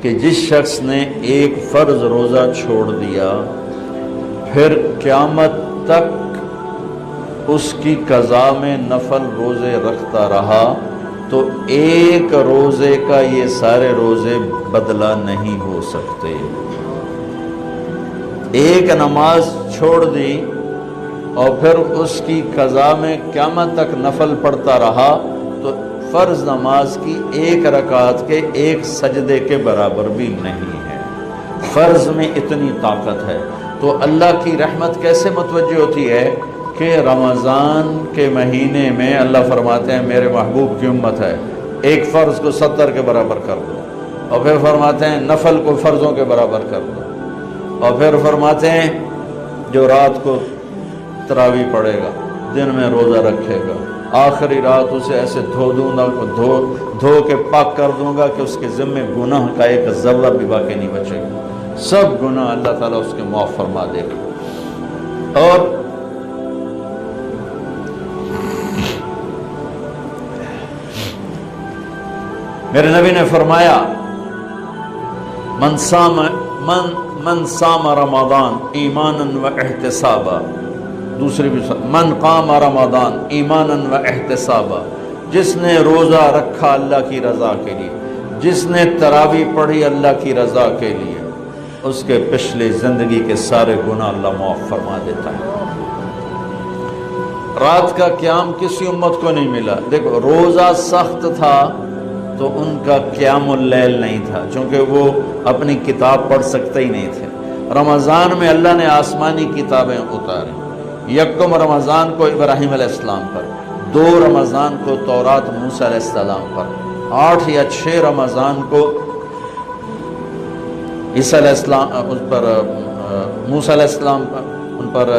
کہ جس شخص نے ایک فرض روزہ چھوڑ دیا پھر قیامت تک اس کی قضا میں نفل روزے رکھتا رہا تو ایک روزے کا یہ سارے روزے بدلہ نہیں ہو سکتے۔ ایک نماز چھوڑ دی اور پھر اس کی قضا میں قیامت تک نفل پڑھتا رہا تو فرض نماز کی ایک رکعت کے ایک سجدے کے برابر بھی نہیں ہے۔ فرض میں اتنی طاقت ہے تو اللہ کی رحمت کیسے متوجہ ہوتی ہے کہ رمضان کے مہینے میں اللہ فرماتے ہیں میرے محبوب کی امت ہے، ایک فرض کو 70 کے برابر کر دو، اور پھر فرماتے ہیں نفل کو فرضوں کے برابر کر دو، اور پھر فرماتے ہیں جو رات کو تراویح پڑھے گا دن میں روزہ رکھے گا آخری رات اسے ایسے دھو دوں گا، دھو کے پاک کر دوں گا کہ اس کے ذمے گناہ کا ایک ذرہ بھی باقی نہیں بچے گا، سب گناہ اللہ تعالیٰ اس کے معاف فرما دے گا۔ اور میرے نبی نے فرمایا من صام رمضان ایمانا و احتسابا، دوسری بھی من قام رمضان ایمانا و احتسابا، جس نے روزہ رکھا اللہ کی رضا کے لیے، جس نے تراویح پڑھی اللہ کی رضا کے لیے، اس کے پچھلی زندگی کے سارے گناہ اللہ معاف فرما دیتا ہے۔ رات کا قیام کسی امت کو نہیں ملا۔ دیکھو روزہ سخت تھا تو ان کا قیام اللیل نہیں تھا، چونکہ وہ اپنی کتاب پڑھ سکتے ہی نہیں تھے۔ رمضان میں اللہ نے آسمانی کتابیں اتاری، یکم رمضان کو ابراہیم علیہ السلام پر، 2 رمضان کو تورات موسیٰ علیہ السلام پر، 8 یا 6 رمضان کو عیسیٰ علیہ السلام اس پر، موسیٰ علیہ السلام پر، ان پر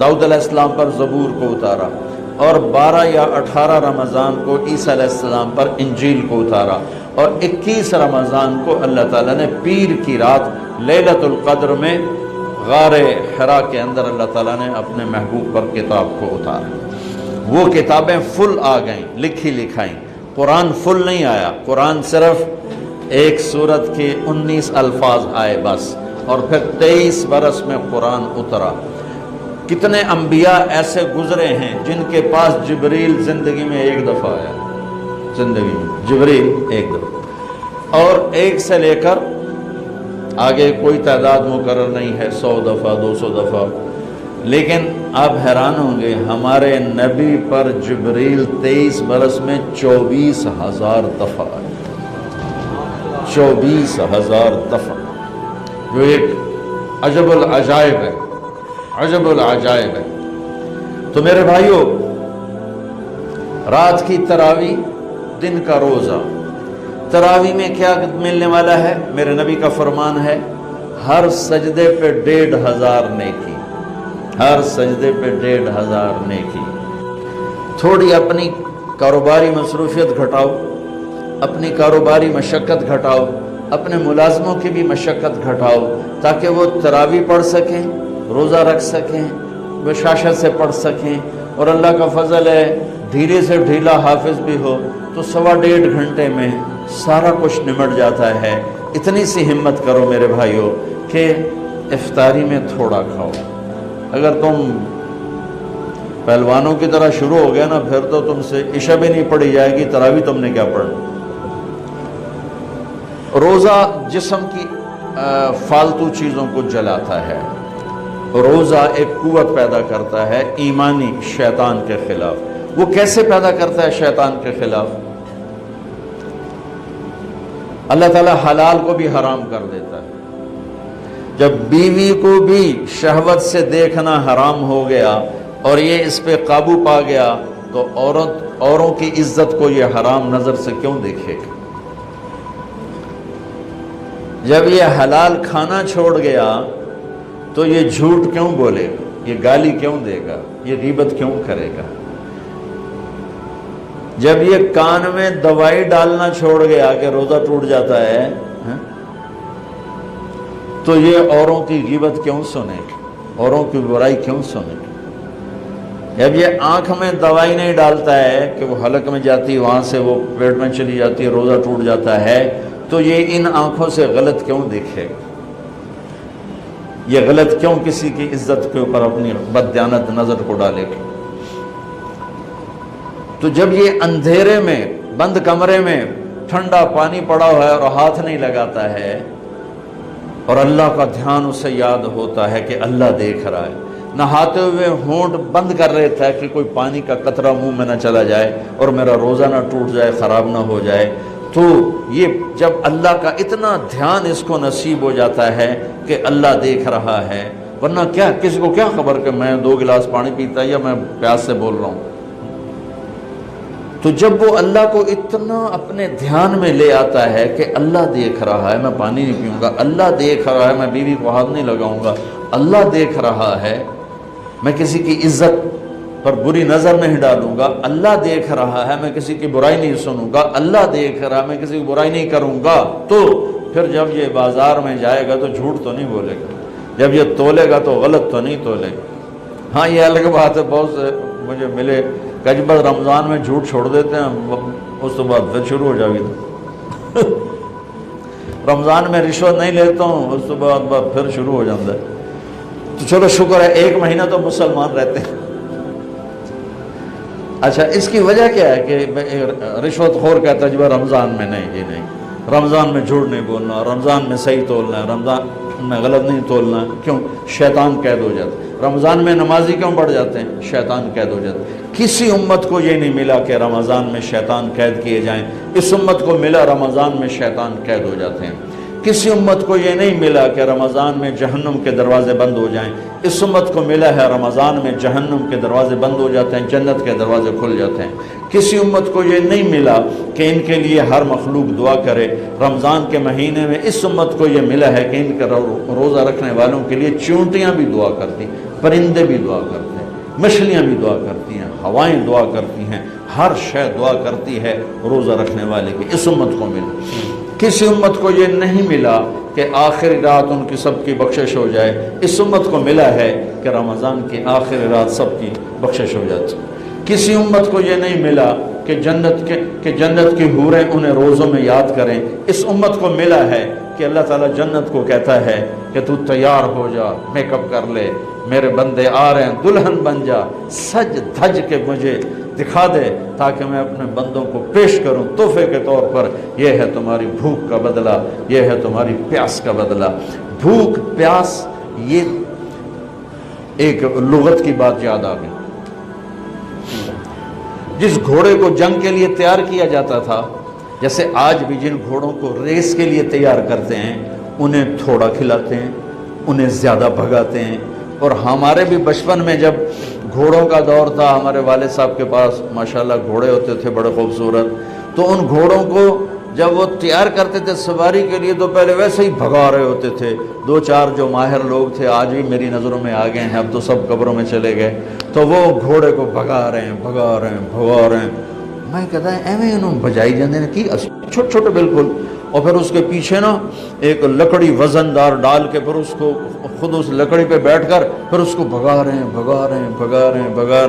داؤد علیہ السلام پر زبور کو اتارا، اور 12 یا 18 رمضان کو عیسیٰ علیہ السلام پر انجیل کو اتارا، اور 21 رمضان کو اللہ تعالیٰ نے پیر کی رات لیلۃ القدر میں غار حرا کے اندر اللہ تعالیٰ نے اپنے محبوب پر کتاب کو اتارا۔ وہ کتابیں فل آ گئیں، لکھی لکھائیں۔ قرآن فل نہیں آیا، قرآن صرف ایک سورت کے 19 الفاظ آئے بس، اور پھر 23 برس میں قرآن اترا۔ کتنے انبیاء ایسے گزرے ہیں جن کے پاس جبریل زندگی میں ایک دفعہ آیا، زندگی میں جبریل ایک دفعہ، اور ایک سے لے کر آگے کوئی تعداد مقرر نہیں ہے، 100 دفعہ 200 دفعہ، لیکن آپ حیران ہوں گے ہمارے نبی پر جبریل 23 برس میں 24,000 دفعہ آئے، 24,000 دفعہ، جو ایک عجب العجائب ہے، عجب العجائب ہے۔ تو میرے بھائیوں، رات کی تراویح، دن کا روزہ، تراویح میں کیا ملنے والا ہے؟ میرے نبی کا فرمان ہے ہر سجدے پہ 1,500 نیکی، ہر سجدے پہ 1,500 نیکی۔ تھوڑی اپنی کاروباری مصروفیت گھٹاؤ، اپنی کاروباری مشقت گھٹاؤ، اپنے ملازموں کی بھی مشقت گھٹاؤ تاکہ وہ تراویح پڑھ سکیں، روزہ رکھ سکیں، بشاشت سے پڑھ سکیں، اور اللہ کا فضل ہے دھیرے سے ڈھیلا حافظ بھی ہو تو 1.25 گھنٹے میں سارا کچھ نمٹ جاتا ہے۔ اتنی سی ہمت کرو میرے بھائیوں کہ افطاری میں تھوڑا کھاؤ۔ اگر تم پہلوانوں کی طرح شروع ہو گیا نا پھر تو تم سے عشاء بھی نہیں پڑھی جائے گی، تراویح تم نے کیا پڑھنا۔ روزہ جسم کی فالتو چیزوں کو جلاتا ہے، روزہ ایک قوت پیدا کرتا ہے ایمانی شیطان کے خلاف۔ وہ کیسے پیدا کرتا ہے شیطان کے خلاف؟ اللہ تعالیٰ حلال کو بھی حرام کر دیتا ہے۔ جب بیوی کو بھی شہوت سے دیکھنا حرام ہو گیا اور یہ اس پہ قابو پا گیا تو اوروں کی عزت کو یہ حرام نظر سے کیوں دیکھے گا؟ جب یہ حلال کھانا چھوڑ گیا تو یہ جھوٹ کیوں بولے گا، یہ گالی کیوں دے گا، یہ غیبت کیوں کرے گا؟ جب یہ کان میں دوائی ڈالنا چھوڑ گیا کہ روزہ ٹوٹ جاتا ہے تو یہ اوروں کی غیبت کیوں سنے گا، اوروں کی برائی کیوں سنے گا؟ جب یہ آنکھ میں دوائی نہیں ڈالتا ہے کہ وہ حلق میں جاتی وہاں سے وہ پیٹ میں چلی جاتی ہے، روزہ ٹوٹ جاتا ہے، تو یہ ان آنکھوں سے غلط کیوں دیکھے گا؟ یہ غلط کیوں کسی کی عزت کے اوپر اپنی بددیانت نظر کو ڈالے گا؟ تو جب یہ اندھیرے میں بند کمرے میں ٹھنڈا پانی پڑا ہوا ہے اور ہاتھ نہیں لگاتا ہے اور اللہ کا دھیان اسے یاد ہوتا ہے کہ اللہ دیکھ رہا ہے، نہاتے ہوئے ہونٹ بند کر رہتا ہے کہ کوئی پانی کا قطرہ منہ میں نہ چلا جائے اور میرا روزہ نہ ٹوٹ جائے، خراب نہ ہو جائے، تو یہ جب اللہ کا اتنا دھیان اس کو نصیب ہو جاتا ہے کہ اللہ دیکھ رہا ہے، ورنہ کیا کسی کو کیا خبر کہ میں 2 گلاس پانی پیتا یا میں پیاس سے بول رہا ہوں۔ تو جب وہ اللہ کو اتنا اپنے دھیان میں لے آتا ہے کہ اللہ دیکھ رہا ہے، میں پانی نہیں پیوں گا، اللہ دیکھ رہا ہے، میں بیوی کو ہاتھ نہیں لگاؤں گا، اللہ دیکھ رہا ہے، میں کسی کی عزت پر بری نظر نہیں ڈالوں گا، اللہ دیکھ رہا ہے، میں کسی کی برائی نہیں سنوں گا، اللہ دیکھ رہا ہے، میں کسی کی برائی نہیں کروں گا، تو پھر جب یہ بازار میں جائے گا تو جھوٹ تو نہیں بولے گا، جب یہ تولے گا تو غلط تو نہیں تولے گا۔ ہاں یہ الگ بات ہے، بہت سے مجھے ملے کہ جب رمضان میں جھوٹ چھوڑ دیتے ہیں، اس کے بعد پھر شروع ہو جائے گی۔ رمضان میں رشوت نہیں لیتا ہوں، اس کے بعد پھر شروع ہو جاتا ہے۔ تو چلو شکر ہے 1 مہینہ تو مسلمان رہتے ہیں۔ اچھا اس کی وجہ کیا ہے کہ رشوت خور کہتا ہے جب رمضان میں نہیں، یہ نہیں، رمضان میں جھوٹ نہیں بولنا، رمضان میں صحیح تولنا ہے، رمضان میں غلط نہیں تولنا ہے۔ کیوں؟ شیطان قید ہو جاتا ہے۔ رمضان میں نمازی کیوں بڑھ جاتے ہیں؟ شیطان قید ہو جاتا ہے۔ کسی امت کو یہ نہیں ملا کہ رمضان میں شیطان قید کیے جائیں، اس امت کو ملا رمضان میں شیطان قید ہو جاتے ہیں۔ کسی امت کو یہ نہیں ملا کہ رمضان میں جہنم کے دروازے بند ہو جائیں، اس امت کو ملا ہے رمضان میں جہنم کے دروازے بند ہو جاتے ہیں، جنت کے دروازے کھل جاتے ہیں۔ کسی امت کو یہ نہیں ملا کہ ان کے لیے ہر مخلوق دعا کرے، رمضان کے مہینے میں اس امت کو یہ ملا ہے کہ ان کے روزہ رکھنے والوں کے لیے چونٹیاں بھی دعا کرتی ہیں، پرندے بھی دعا کرتے ہیں، مچھلیاں بھی دعا کرتی ہیں، ہوائیں دعا کرتی ہیں، ہر شے دعا کرتی ہے روزہ رکھنے والے کی، اس امت کو ملا۔ کسی امت کو یہ نہیں ملا کہ آخری رات ان کی سب کی بخشش ہو جائے، اس امت کو ملا ہے کہ رمضان کی آخری رات سب کی بخشش ہو جاتی۔ کسی امت کو یہ نہیں ملا کہ جنت کی حوریں انہیں روزوں میں یاد کریں، اس امت کو ملا ہے کہ اللہ تعالیٰ جنت کو کہتا ہے کہ تو تیار ہو جا، میک اپ کر لے، میرے بندے آ رہے ہیں، دلہن بن جا، سج دھج کے مجھے دکھا دے تاکہ میں اپنے بندوں کو پیش کروں تحفے کے طور پر۔ یہ ہے تمہاری بھوک کا بدلہ، یہ ہے تمہاری پیاس کا بدلہ۔ بھوک پیاس، یہ ایک لغت کی بات یاد آ گئی۔ جس گھوڑے کو جنگ کے لیے تیار کیا جاتا تھا، جیسے آج بھی جن گھوڑوں کو ریس کے لیے تیار کرتے ہیں، انہیں تھوڑا کھلاتے ہیں، انہیں زیادہ بھگاتے ہیں۔ اور ہمارے بھی بچپن میں جب گھوڑوں کا دور تھا، ہمارے والد صاحب کے پاس ماشاءاللہ گھوڑے ہوتے تھے بڑے خوبصورت، تو ان گھوڑوں کو جب وہ تیار کرتے تھے سواری کے لیے تو پہلے ویسے ہی بھگا رہے ہوتے تھے۔ 2-4 جو ماہر لوگ تھے آج بھی میری نظروں میں آ گئے ہیں، اب تو سب قبروں میں چلے گئے، تو وہ گھوڑے کو بھگا رہے ہیں۔ میں کہتا ہے ایویں انہوں بجائی جاندے نے کی چھوٹے چھوٹے بالکل، اور پھر اس کے پیچھے نا ایک لکڑی وزن دار ڈال کے پھر اس کو خود اس لکڑی پہ بیٹھ کر پھر اس کو بھگا رہے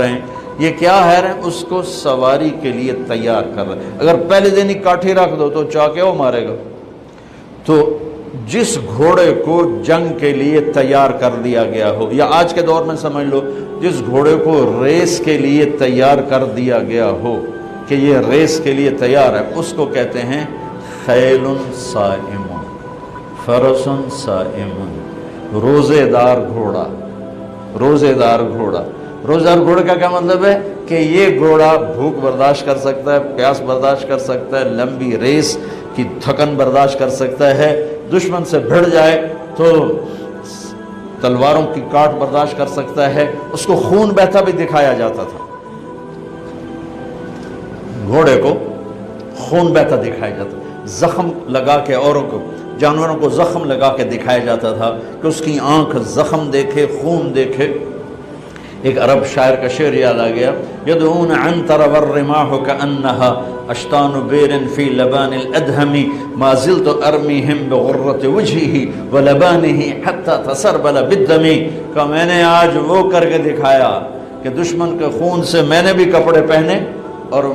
ہیں۔ یہ کیا ہے اس کو سواری کے لیے تیار کر رہے ہیں۔ اگر پہلے دن ہی کاٹھی رکھ دو تو چاکے وہ مارے گا۔ تو جس گھوڑے کو جنگ کے لیے تیار کر دیا گیا ہو، یا آج کے دور میں سمجھ لو جس گھوڑے کو ریس کے لیے تیار کر دیا گیا ہو کہ یہ ریس کے لیے تیار ہے، اس کو کہتے ہیں خیل صائم، فرس صائم، روزے دار گھوڑا۔ روزے دار گھوڑے کا کیا مطلب ہے کہ یہ گھوڑا بھوک برداشت کر سکتا ہے، پیاس برداشت کر سکتا ہے، لمبی ریس کی تھکن برداشت کر سکتا ہے، دشمن سے بھڑ جائے تو تلواروں کی کاٹ برداشت کر سکتا ہے۔ اس کو خون بہتا بھی دکھایا جاتا تھا، گھوڑے کو خون بہتا دکھایا جاتا، زخم لگا کے اوروں کو، جانوروں کو زخم لگا کے دکھایا جاتا تھا کہ اس کی آنکھ زخم دیکھے، خون دیکھے۔ ایک عرب شاعر کا شعر یاد آ گیا، یدعون عنتر والرماح كأنها اشتان بیر فی لبان الادهم ما زلت ارمیہم بغرۃ وجهه ولبانه حتى تسربل بالدم، کہ میں نے آج وہ کر کے دکھایا کہ دشمن کے خون سے میں نے بھی کپڑے پہنے اور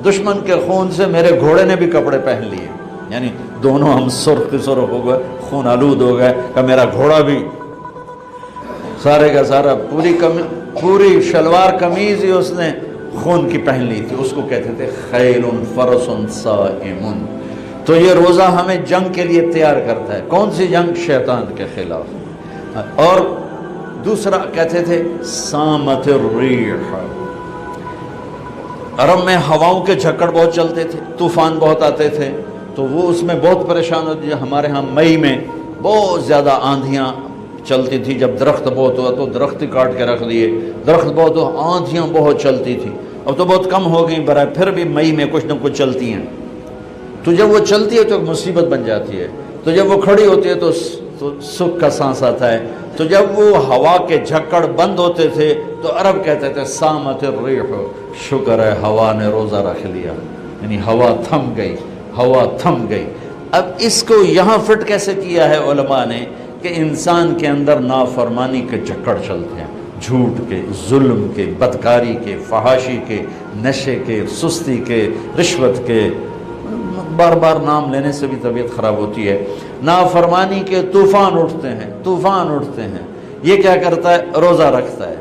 دشمن کے خون سے میرے گھوڑے نے بھی کپڑے پہن لیے، یعنی دونوں ہم سرخ سرخ ہو گئے، خون آلود ہو گئے کہ میرا گھوڑا بھی سارے کا سارا پوری شلوار قمیض ہی اس نے خون کی پہن لی تھی، اس کو کہتے تھے خیل فرس صائم۔ تو یہ روزہ ہمیں جنگ کے لیے تیار کرتا ہے۔ کون سی جنگ؟ شیطان کے خلاف۔ اور دوسرا کہتے تھے سامت الریح، عرب میں ہواؤں کے جھکڑ بہت چلتے تھے، طوفان بہت آتے تھے، تو وہ اس میں بہت پریشان ہوتی تھی۔ ہمارے ہاں مئی میں بہت زیادہ آندھیاں چلتی تھی، جب درخت بہت ہوا تو درخت ہی کاٹ کے رکھ دیے، درخت بہت ہوا، آندھیاں بہت چلتی تھی، اب تو بہت کم ہو گئی برائے، پھر بھی مئی میں کچھ نہ کچھ چلتی ہیں۔ تو جب وہ چلتی ہے تو ایک مصیبت بن جاتی ہے، تو جب وہ کھڑی ہوتی ہے تو سکھ کا سانس آتا ہے۔ تو جب وہ ہوا کے جھکڑ بند ہوتے تھے تو عرب کہتے تھے سامت الریح، شکر ہے ہوا نے روزہ رکھ لیا، یعنی ہوا تھم گئی، ہوا تھم گئی۔ اب اس کو یہاں فٹ کیسے کیا ہے علماء نے کہ انسان کے اندر نافرمانی کے جھکڑ چلتے ہیں، جھوٹ کے، ظلم کے، بدکاری کے، فحاشی کے، نشے کے، سستی کے، رشوت کے، بار بار نام لینے سے بھی طبیعت خراب ہوتی ہے، نافرمانی کے طوفان اٹھتے ہیں، طوفان اٹھتے ہیں۔ یہ کیا کرتا ہے؟ روزہ رکھتا ہے،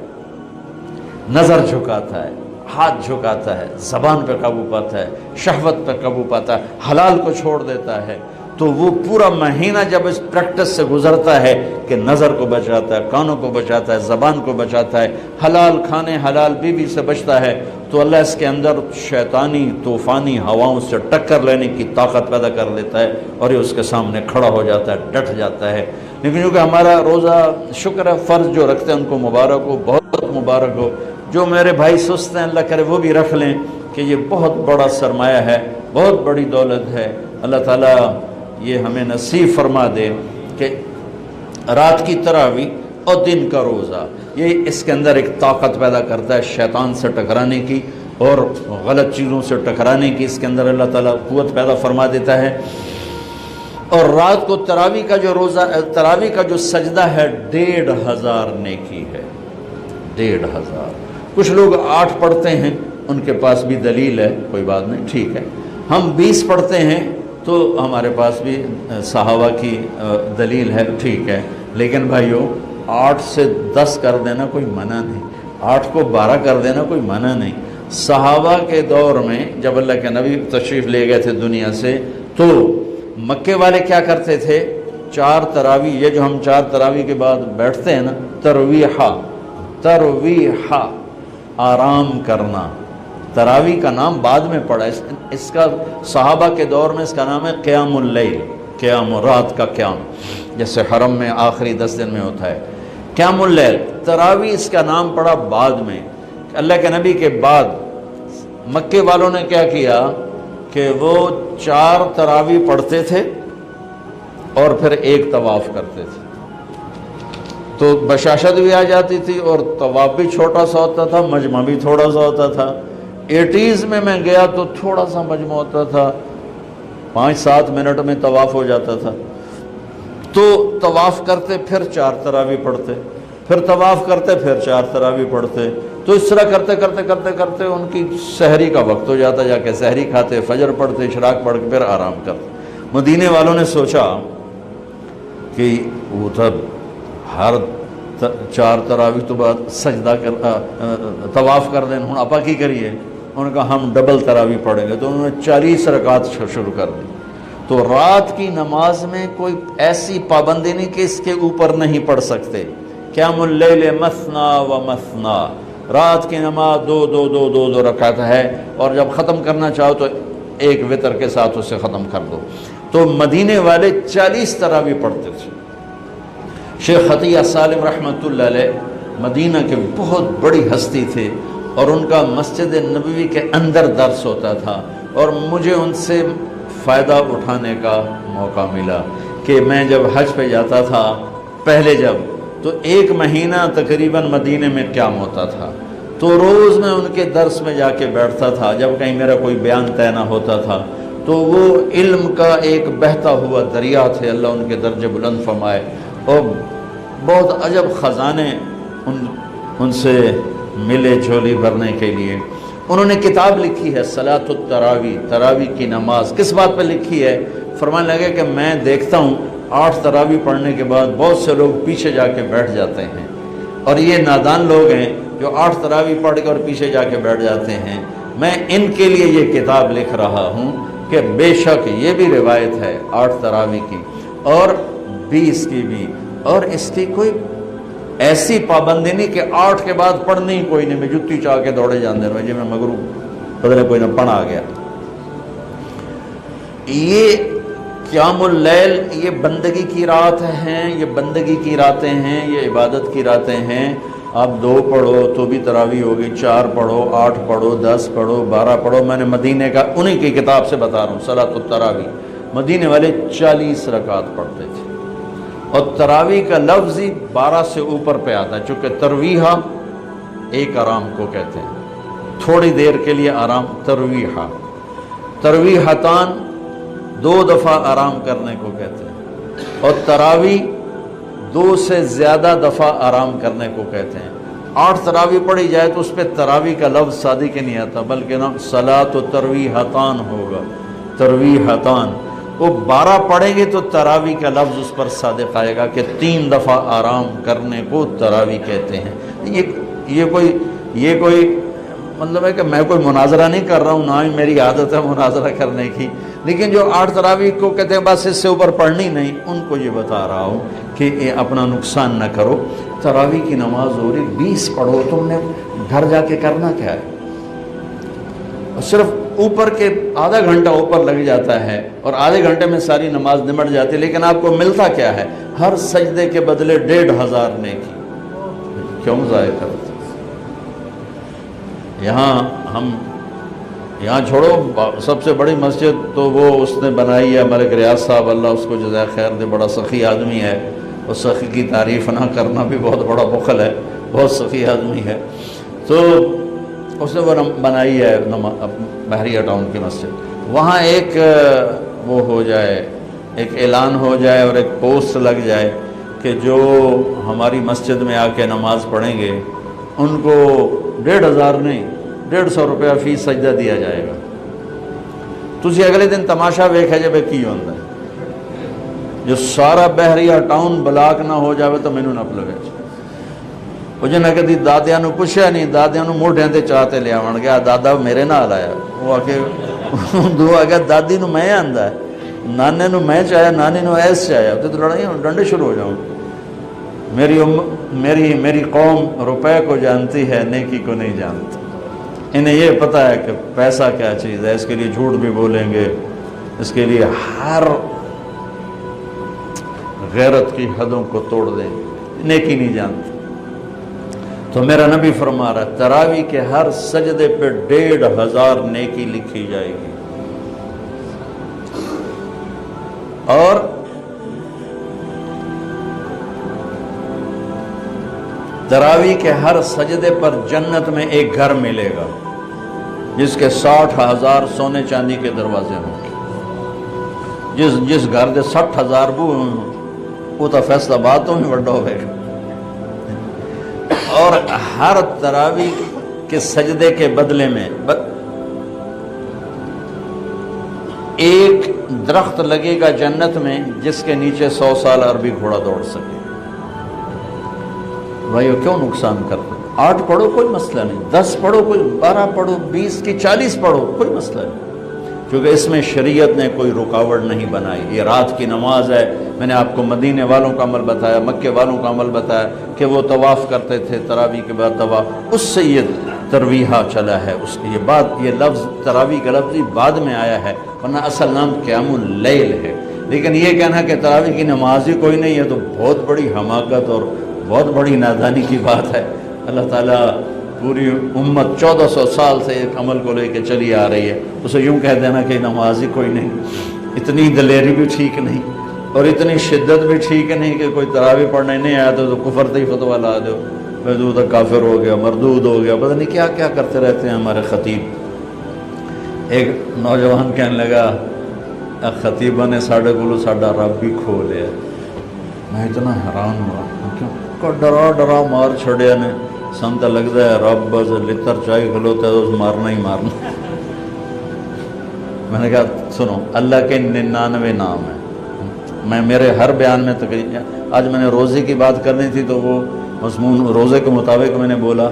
نظر جھکاتا ہے، ہاتھ جھکاتا ہے، زبان پہ قابو پاتا ہے، شہوت پہ قابو پاتا ہے، حلال کو چھوڑ دیتا ہے۔ تو وہ پورا مہینہ جب اس پریکٹس سے گزرتا ہے کہ نظر کو بچاتا ہے، کانوں کو بچاتا ہے، زبان کو بچاتا ہے، حلال کھانے، حلال بیوی سے بچتا ہے، تو اللہ اس کے اندر شیطانی طوفانی ہواؤں سے ٹکر لینے کی طاقت پیدا کر لیتا ہے، اور یہ اس کے سامنے کھڑا ہو جاتا ہے، ڈٹ جاتا ہے۔ لیکن کیونکہ ہمارا روزہ شکر ہے فرض جو رکھتے ہیں ان کو مبارک ہو، بہت مبارک ہو۔ جو میرے بھائی سست ہیں اللہ کرے وہ بھی رکھ لیں کہ یہ بہت بڑا سرمایہ ہے، بہت بڑی دولت ہے۔ اللہ تعالیٰ یہ ہمیں نصیب فرما دے کہ رات کی تراویح اور دن کا روزہ، یہ اس کے اندر ایک طاقت پیدا کرتا ہے شیطان سے ٹکرانے کی اور غلط چیزوں سے ٹکرانے کی، اس کے اندر اللہ تعالیٰ قوت پیدا فرما دیتا ہے۔ اور رات کو تراویح کا جو روزہ، تراویح کا جو سجدہ ہے 1500 نیکی ہے، 1500۔ کچھ لوگ 8 پڑھتے ہیں، ان کے پاس بھی دلیل ہے، کوئی بات نہیں، ٹھیک ہے۔ ہم 20 پڑھتے ہیں تو ہمارے پاس بھی صحابہ کی دلیل ہے، ٹھیک ہے۔ لیکن بھائیو 8 سے 10 کر دینا کوئی منع نہیں، 8 کو 12 کر دینا کوئی منع نہیں۔ صحابہ کے دور میں جب اللہ کے نبی تشریف لے گئے تھے دنیا سے، تو مکے والے کیا کرتے تھے؟ 4 تراویح، یہ جو ہم 4 تراویح کے بعد بیٹھتے ہیں نا، ترویحہ، آرام کرنا۔ تراویح کا نام بعد میں پڑا، اس کا صحابہ کے دور میں اس کا نام ہے قیام اللیل، قیام رات کا قیام، جیسے حرم میں آخری 10 دن میں ہوتا ہے قیام اللیل۔ تراویح اس کا نام پڑا بعد میں، اللہ کے نبی کے بعد مکے والوں نے کیا کیا کہ وہ 4 تراویح پڑھتے تھے اور پھر ایک طواف کرتے تھے، تو بشاشت بھی آ جاتی تھی اور طواف بھی چھوٹا سا ہوتا تھا، مجمع بھی تھوڑا سا ہوتا تھا۔ 80s میں گیا تو تھوڑا سا مجمع ہوتا تھا، 5-7 منٹ میں طواف ہو جاتا تھا۔ تو طواف کرتے پھر 4 تراویح پڑھتے، پھر طواف کرتے پھر 4 تراویح پڑھتے، تو اس طرح کرتے کرتے کرتے کرتے ان کی سحری کا وقت ہو جاتا، جا کے سحری کھاتے، فجر پڑھتے، اشراق پڑھ کے پھر آرام کرتے۔ مدینے والوں نے سوچا کہ وہ تب ہر 4 تراویح تو بعد سجدہ طواف کر دیں، ہوں آپا کی کریے؟ انہوں نے کہا ہم ڈبل تراویح پڑھیں گے، تو انہوں نے 40 رکعت شروع کر دی۔ تو رات کی نماز میں کوئی ایسی پابندی نہیں کہ اس کے اوپر نہیں پڑھ سکتے۔ قیام اللیل مثنا و مثنا، رات کی نماز 2 رکعت ہے، اور جب ختم کرنا چاہو تو ایک وتر کے ساتھ اسے ختم کر دو۔ تو مدینے والے 40 تراویح پڑھتے تھے۔ شیخ عطیہ سالم رحمۃ اللہ علیہ مدینہ کے بہت بڑی ہستی تھے، اور ان کا مسجد نبوی کے اندر درس ہوتا تھا، اور مجھے ان سے فائدہ اٹھانے کا موقع ملا کہ میں جب حج پہ جاتا تھا پہلے جب، تو 1 مہینہ تقریباً مدینے میں قیام ہوتا تھا، تو روز میں ان کے درس میں جا کے بیٹھتا تھا۔ جب کہیں میرا کوئی بیان طے نہ ہوتا تھا تو وہ علم کا ایک بہتا ہوا دریا تھے، اللہ ان کے درجے بلند فرمائے، اور بہت عجب خزانے ان سے ملے جھولی بھرنے کے لیے۔ انہوں نے کتاب لکھی ہے صلاۃ التراوی، تراوی کی نماز. کس بات پہ لکھی ہے؟ فرمانے لگے کہ میں دیکھتا ہوں 8 تراوی پڑھنے کے بعد بہت سے لوگ پیچھے جا کے بیٹھ جاتے ہیں، اور یہ نادان لوگ ہیں جو 8 تراوی پڑھ کے اور پیچھے جا کے بیٹھ جاتے ہیں. میں ان کے لیے یہ کتاب لکھ رہا ہوں کہ بے شک یہ بھی روایت ہے 8 تراوی کی اور 20 کی بھی، اور اس کی کوئی ایسی پابندی نہیں کہ 8 کے بعد پڑھنی ہی کوئی نہیں. میں جتی چاہ کے دوڑے جاندے رہے جی میں مغرو بدلے کوئی نہ پڑھ آ گیا. یہ قیام اللیل یہ بندگی کی رات ہیں، یہ بندگی کی راتیں ہیں، یہ عبادت کی راتیں ہیں. آپ 2 پڑھو تو بھی تراوی ہوگی، 4 پڑھو، 8 پڑھو، 10 پڑھو، 12 پڑھو. میں نے مدینے کا انہی کی کتاب سے بتا رہا ہوں صلاۃ التراوی. مدینے والے 40 رکعت پڑھتے تھے، اور تراوی کا لفظ ہی 12 سے اوپر پہ آتا ہے، چونکہ ترویحہ ایک آرام کو کہتے ہیں، تھوڑی دیر کے لیے آرام ترویحہ. ترویحتان 2 دفعہ آرام کرنے کو کہتے ہیں، اور تراوی 2 سے زیادہ دفعہ آرام کرنے کو کہتے ہیں. 8 تراوی پڑھی جائے تو اس پہ تراوی کا لفظ صادق نہیں آتا، بلکہ نا صلاۃ و ترویحتان ہوگا. ترویحتان. وہ 12 پڑھیں گے تو تراوی کا لفظ اس پر صادق آئے گا کہ 3 دفعہ آرام کرنے کو تراوی کہتے ہیں. یہ کوئی مطلب ہے کہ میں کوئی مناظرہ نہیں کر رہا ہوں، نہ ہی میری عادت ہے مناظرہ کرنے کی، لیکن جو 8 تراوی کو کہتے ہیں بس اس سے اوپر پڑھنی نہیں، ان کو یہ بتا رہا ہوں کہ یہ اپنا نقصان نہ کرو. تراوی کی نماز ہو رہی 20 پڑھو، تم نے گھر جا کے کرنا کیا ہے؟ صرف اوپر کے آدھا گھنٹہ اوپر لگ جاتا ہے اور آدھے گھنٹے میں ساری نماز نمٹ جاتی ہے، لیکن آپ کو ملتا کیا ہے؟ ہر سجدے کے بدلے 1500 نیکی. کیوں ضائع کرتے؟ یہاں چھوڑو، سب سے بڑی مسجد تو وہ اس نے بنائی ہے ملک ریاض صاحب، اللہ اس کو جزائے خیر دے، بڑا سخی آدمی ہے. اور سخی کی تعریف نہ کرنا بھی بہت بڑا بخل ہے، بہت سخی آدمی ہے. تو اس نے وہ بنائی ہے بحریہ ٹاؤن کی مسجد. وہاں ایک وہ ہو جائے، ایک اعلان ہو جائے اور ایک پوسٹ لگ جائے کہ جو ہماری مسجد میں آ کے نماز پڑھیں گے ان کو 1500 نہیں 150 روپیہ فی سجدہ دیا جائے گا. تسی اگلے دن تماشا ویکھے جب کی ہوندہ ہے. جو سارا بحریہ ٹاؤن بلاک نہ ہو جاوے تو مینوں نہ پلوے. وہ جنہ کدی دادیاں نو پوچھیا نہیں، دادیاں نو موڑھیاں تے چاہتے لیا ون گیا دادا میرے نال آیا. وہ آکے دو آگیا دادی نو میں آندا ہے، نانے نو میں چاہیا، نانی نو ایس چاہیا. تو لڑائی ڈنڈے شروع ہو جاؤں. میری قوم روپے کو جانتی ہے، نیکی کو نہیں جانتی. انہیں یہ پتہ ہے کہ پیسہ کیا چیز ہے، اس کے لیے جھوٹ بھی بولیں گے، اس کے لیے ہر غیرت کی حدوں کو توڑ دیں، نیکی نہیں جانتی. تو میرا نبی فرما رہا ہے تراوی کے ہر سجدے پہ 1500 نیکی لکھی جائے گی. اور تراوی کے ہر سجدے پر جنت میں ایک گھر ملے گا جس کے 60,000 سونے چاندی کے دروازے ہوں گے. جس گھر دے 60,000 بو وہ تو فیصلہ بات تو ہی بڑا ہوئے گا. اور ہر تراوی کے سجدے کے بدلے میں ایک درخت لگے گا جنت میں جس کے نیچے 100 سال عربی گھوڑا دوڑ سکے. بھائیو کیوں نقصان کرتے؟ 8 پڑھو کوئی مسئلہ نہیں، 10 پڑھو کوئی، 12 پڑھو، 20 کی 40 پڑھو کوئی مسئلہ نہیں، کیونکہ اس میں شریعت نے کوئی رکاوٹ نہیں بنائی. یہ رات کی نماز ہے. میں نے آپ کو مدینے والوں کا عمل بتایا، مکے والوں کا عمل بتایا کہ وہ طواف کرتے تھے تراوی کے بعد طواف. اس سے یہ ترویحہ چلا ہے. اس کی یہ لفظ تراوی کا لفظ ہی بعد میں آیا ہے، ورنہ اصل نام قیام اللیل ہے. لیکن یہ کہنا کہ تراوی کی نماز ہی کوئی نہیں ہے تو بہت بڑی حماقت اور بہت بڑی نادانی کی بات ہے. اللہ تعالیٰ پوری امت 1400 سال سے ایک عمل کو لے کے چلی آ رہی ہے، اسے یوں کہہ دینا کہ نماز ہی کوئی نہیں. اتنی دلیری بھی ٹھیک نہیں اور اتنی شدت بھی ٹھیک نہیں کہ کوئی تراوی پڑھنے نہیں آیا تو کفر تے ہی فتویٰ لا دو، محدود کافر ہو گیا، مردود ہو گیا، پتہ نہیں کیا کیا کرتے رہتے ہیں ہمارے خطیب. ایک نوجوان کہنے لگا خطیبہ نے ساڑھے کو ساڑھا رب بھی کھو لیا. میں اتنا حیران ہوا، کیوں ڈرا مار چھڑیا نے سمتا لگتا ہے رب لتر چاہی کھلوتا ہے تو اس مارنا ہی مارنا. میں نے کہا سنو اللہ کے 99 نام ہیں. میں میرے ہر بیان میں تقریباً آج میں نے روزے کی بات کرنی تھی تو وہ مضمون روزے کے مطابق میں نے بولا.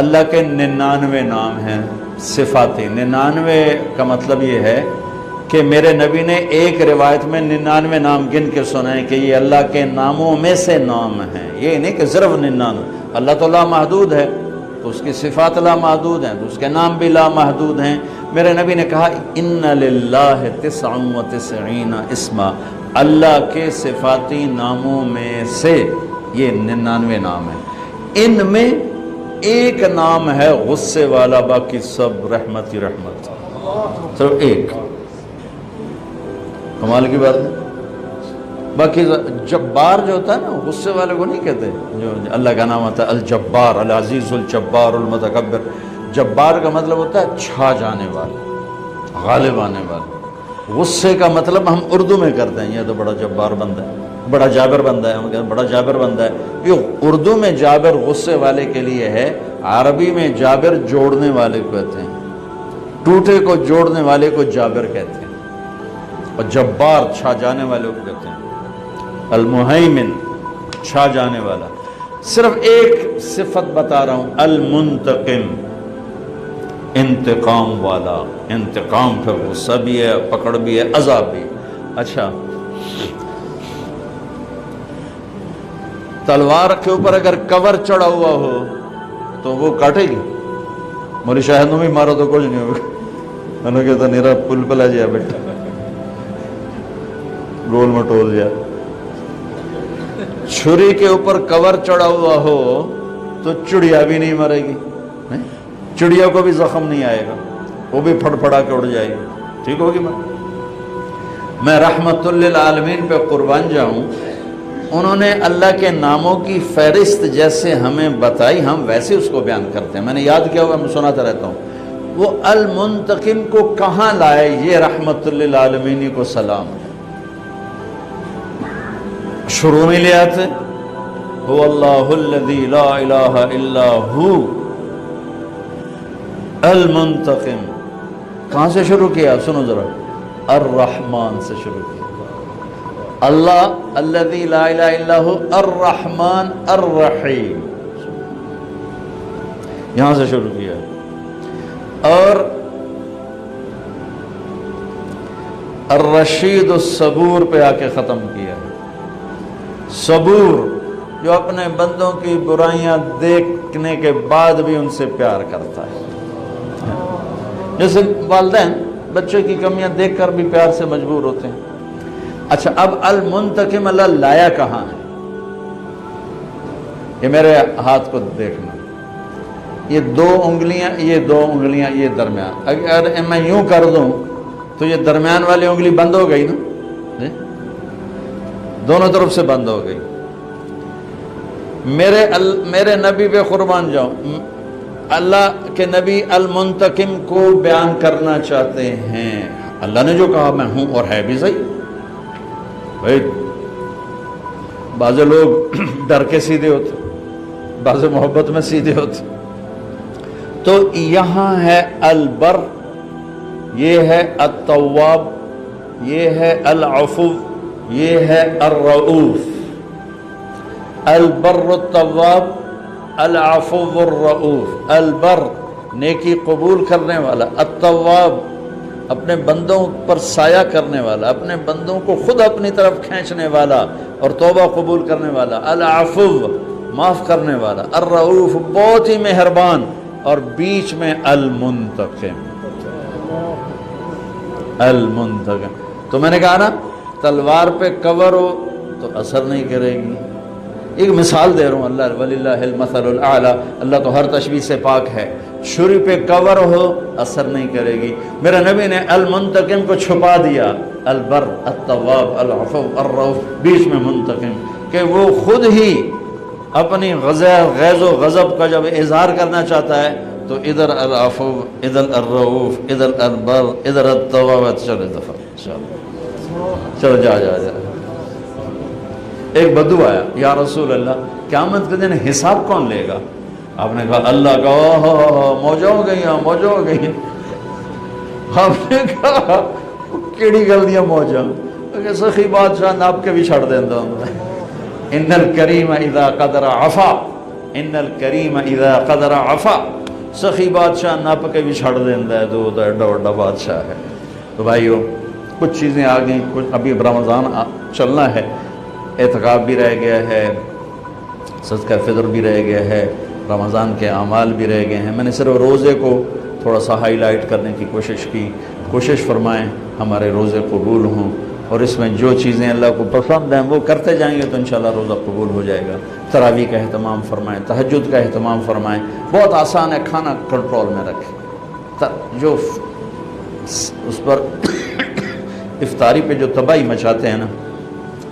اللہ کے 99 نام ہیں صفاتی. 99 کا مطلب یہ ہے کہ میرے نبی نے ایک روایت میں 99 نام گن کے سنائے کہ یہ اللہ کے ناموں میں سے نام ہیں. یہ نہیں کہ صرف 99. اللہ تو لامحدود ہے تو اس کی صفات لامحدود ہیں تو اس کے نام بھی لامحدود ہیں. میرے نبی نے کہا ان للہ 99 اسما. اللہ کے صفاتی ناموں میں سے یہ 99 نام ہیں. ان میں ایک نام ہے غصے والا، باقی سب رحمت ہی رحمت. صرف ایک. کمال کی بات ہے. باقی جبار جو ہوتا ہے نا غصے والے کو نہیں کہتے. جو اللہ کا نام ہوتا ہے الجبار، العزیز الجبار المتکبر. جبار کا مطلب ہوتا ہے چھا جانے والا، غالب آنے والا. غصے کا مطلب ہم اردو میں کرتے ہیں یہ تو بڑا جبار بندہ ہے، بڑا جابر بندہ ہے. ہم کہتے ہیں بڑا جابر بندہ ہے. یہ اردو میں جابر غصے والے کے لیے ہے، عربی میں جابر جوڑنے والے کو کہتے ہیں. ٹوٹے کو جوڑنے والے کو جابر کہتے ہیں، اور جبار چھا جانے والے کو کہتے ہیں. المہیمن چھا جانے والا. صرف ایک صفت بتا رہا ہوں، المنتقم انتقام والا. انتقام پھر غصہ بھی ہے، پکڑ بھی ہے، عذاب بھی. اچھا تلوار کے اوپر اگر کور چڑھا ہوا ہو تو وہ کاٹے گی. موری شاہد بھی مارو تو کچھ نہیں ہوگا. میں نے کہتا نیرا پل پلا جیا بیٹا گول مٹول جا. چھری کے اوپر کور چڑھا ہوا ہو تو چڑیا بھی نہیں مرے گی. چڑیا کو بھی زخم نہیں آئے گا، وہ بھی پھڑ پھڑا کے اڑ جائے گی. ٹھیک ہوگی. میں رحمت للعالمین پہ قربان جاؤں. انہوں نے اللہ کے ناموں کی فہرست جیسے ہمیں بتائی ہم ویسے اس کو بیان کرتے ہیں. میں نے یاد کیا ہوا میں سناتا رہتا ہوں. وہ المنتقم کو کہاں لائے؟ یہ رحمت للعالمین کو سلام ہے. شروع میں لے آتے هو اللہ الذی لا الہ الا ہو المنتقم. کہاں سے شروع کیا؟ سنو ذرا. الرحمن سے شروع کیا. اللہ الذی لا الہ الا ہو الرحمن الرحیم، یہاں سے شروع کیا. اور الرشید الصبور پہ آ کے ختم کیا. صبور جو اپنے بندوں کی برائیاں دیکھنے کے بعد بھی ان سے پیار کرتا ہے. جیسے والدین بچے کی کمیاں دیکھ کر بھی پیار سے مجبور ہوتے ہیں. اچھا اب المنتقم اللہ لایا کہاں ہے؟ یہ میرے ہاتھ کو دیکھنا. یہ دو انگلیاں یہ درمیان. اگر میں یوں کر دوں تو یہ درمیان والی انگلی بند ہو گئی نا، دونوں طرف سے بند ہو گئی. میرے نبی پہ قربان جاؤں. اللہ کے نبی المنتقم کو بیان کرنا چاہتے ہیں. اللہ نے جو کہا میں ہوں اور ہے بھی صحیح. بھائی بعض لوگ ڈر کے سیدھے ہوتے، بعض محبت میں سیدھے ہوتے. تو یہاں ہے البر، یہ ہے التواب، یہ ہے العفو، یہ ہے الرؤوف. البر التواب العفو الرؤوف. البر نیکی قبول کرنے والا، التواب اپنے بندوں پر سایہ کرنے والا، اپنے بندوں کو خود اپنی طرف کھینچنے والا اور توبہ قبول کرنے والا. العفو معاف کرنے والا. الرؤوف بہت ہی مہربان. اور بیچ میں المنتقم. المنتقم تو میں نے کہا نا تلوار پہ کور ہو تو اثر نہیں کرے گی. ایک مثال دے رہا ہوں. اللہ وللہ المثل الاعلی، اللہ تو ہر تشبیہ سے پاک ہے. چھری پہ کور ہو اثر نہیں کرے گی. میرے نبی نے المنتقم کو چھپا دیا. البر التواب العفو الرؤوف، بیچ میں منتقم، کہ وہ خود ہی اپنی غیظ و غضب کا جب اظہار کرنا چاہتا ہے تو ادھر العفو، ادھر الرؤوف، ادھر البر، ادھر التواب. چلو دفعہ چلو جا. ایک بدو آیا، یا رسول اللہ قیامت کے دن حساب کون لے گا؟ آپ نے کہا اللہ کا موجہ ہو گئی موجہ ہو گئی. آپ نے کہا کیڑی گل دیا موجہ کہ سخی بادشاہ ناپ کے بھی چھڑ دینا ہوں. ان الکریم اذا قدر عفا، ان الکریم اذا قدر عفا، سخی بادشاہ ناپ کے بھی چھڑ دینا ہے. تو وہ تو ایڈا وڈا بادشاہ ہے. تو بھائیو کچھ چیزیں آ گئیں، کچھ ابھی رمضان چلنا ہے، اعتکاف بھی رہ گیا ہے، صدقہ فطر بھی رہ گیا ہے، رمضان کے اعمال بھی رہ گئے ہیں. میں نے صرف روزے کو تھوڑا سا ہائی لائٹ کرنے کی کوشش کی. کوشش فرمائیں ہمارے روزے قبول ہوں، اور اس میں جو چیزیں اللہ کو پسند ہیں وہ کرتے جائیں گے تو انشاءاللہ روزہ قبول ہو جائے گا. تراویح کا اہتمام فرمائیں، تہجد کا اہتمام فرمائیں. بہت آسان ہے، کھانا کنٹرول میں رکھیں. جو اس پر افطاری پہ جو تباہی مچاتے ہیں نا،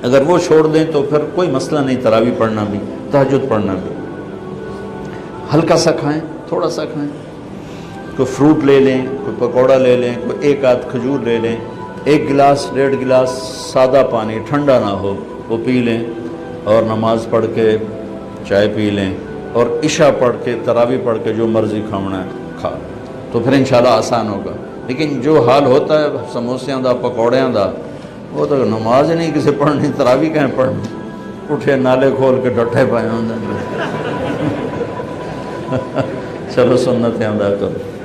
اگر وہ چھوڑ دیں تو پھر کوئی مسئلہ نہیں. تراویح پڑھنا بھی، تہجد پڑھنا بھی. ہلکا سا کھائیں، تھوڑا سا کھائیں. کوئی فروٹ لے لیں، کوئی پکوڑا لے لیں، کوئی ایک آدھ کھجور لے لیں. 1 گلاس 1.5 گلاس سادہ پانی، ٹھنڈا نہ ہو، وہ پی لیں. اور نماز پڑھ کے چائے پی لیں، اور عشاء پڑھ کے تراویح پڑھ کے جو مرضی کھانا ہے کھا. تو پھر انشاءاللہ آسان ہوگا. لیکن جو حال ہوتا ہے سموسیاں دا پکوڑیاں دا، وہ تو نماز ہی نہیں کسی پڑھنی، تراویح کہیں پڑھنی. اٹھے نالے کھول کے ڈٹھے پائے ہوں. چلو سنتیں ادا کرو.